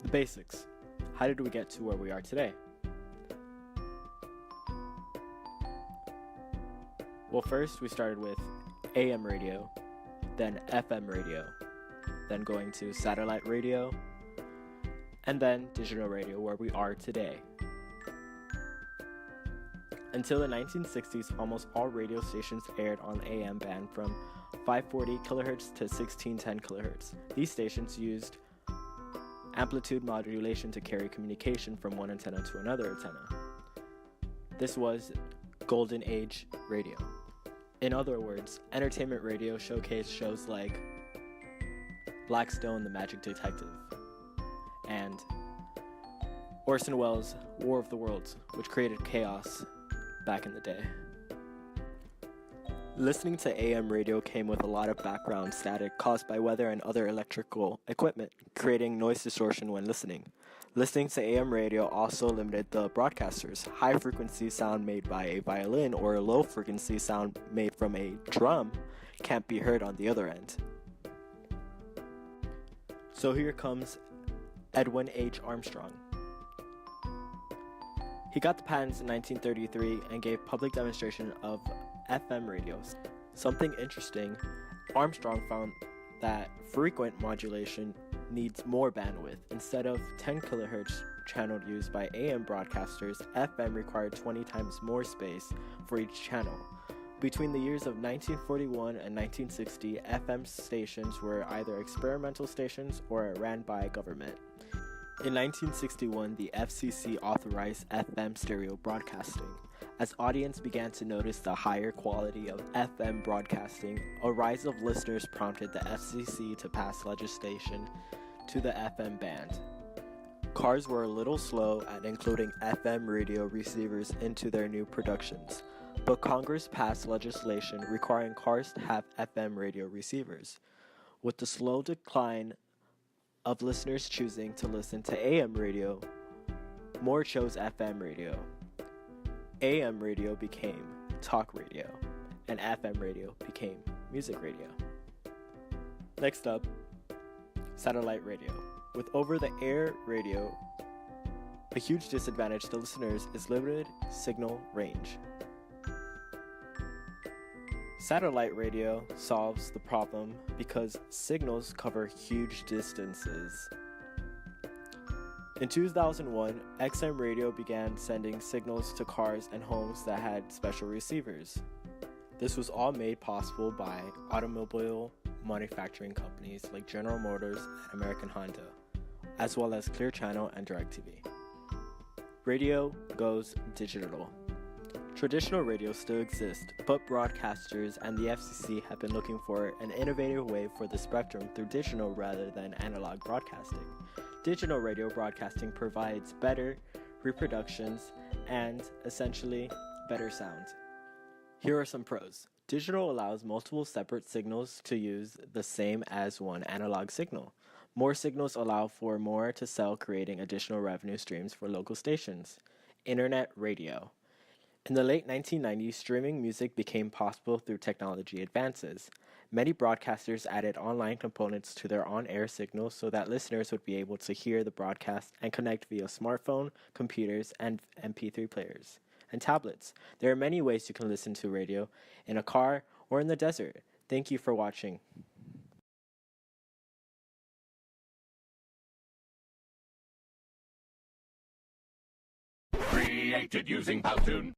The basics. How did we get to where we are today? Well, first we started with AM radio, then FM radio, then going to satellite radio, and then digital radio, where we are today. Until the 1960s, almost all radio stations aired on AM band from 540 kHz to 1610 kHz. These stations used amplitude modulation to carry communication from one antenna to another antenna. This was Golden Age radio. In other words, entertainment radio showcased shows like Blackstone the Magic Detective and Orson Welles' War of the Worlds, which created chaos back in the day. Listening to AM radio came with a lot of background static caused by weather and other electrical equipment, creating noise distortion when listening. Listening to AM radio also limited the broadcasters. High-frequency sound made by a violin or a low-frequency sound made from a drum can't be heard on the other end. So here comes Edwin H. Armstrong. He got the patents in 1933 and gave public demonstration of FM radios. Something interesting, Armstrong found that frequent modulation needs more bandwidth. Instead of 10 kHz channel used by AM broadcasters, FM required 20 times more space for each channel. Between the years of 1941 and 1960, FM stations were either experimental stations or ran by government. In 1961, the FCC authorized FM stereo broadcasting. As audience began to notice the higher quality of FM broadcasting, a rise of listeners prompted the FCC to pass legislation to the FM band. Cars were a little slow at including FM radio receivers into their new productions, but Congress passed legislation requiring cars to have FM radio receivers. With the slow decline of listeners choosing to listen to AM radio, more chose FM radio. AM radio became talk radio, and FM radio became music radio. Next up, satellite radio. With over-the-air radio, a huge disadvantage to listeners is limited signal range. Satellite radio solves the problem because signals cover huge distances. In 2001, XM radio began sending signals to cars and homes that had special receivers. This was all made possible by automobile manufacturing companies like General Motors and American Honda, as well as Clear Channel and DirecTV. Radio goes digital. Traditional radio still exists, but broadcasters and the FCC have been looking for an innovative way for the spectrum through digital rather than analog broadcasting. Digital radio broadcasting provides better reproductions and, essentially, better sound. Here are some pros. Digital allows multiple separate signals to use the same as one analog signal. More signals allow for more to sell, creating additional revenue streams for local stations. Internet radio. In the late 1990s, streaming music became possible through technology advances. Many broadcasters added online components to their on-air signals so that listeners would be able to hear the broadcast and connect via smartphone, computers, and MP3 players, and tablets. There are many ways you can listen to radio, in a car or in the desert. Thank you for watching. Created using Powtoon.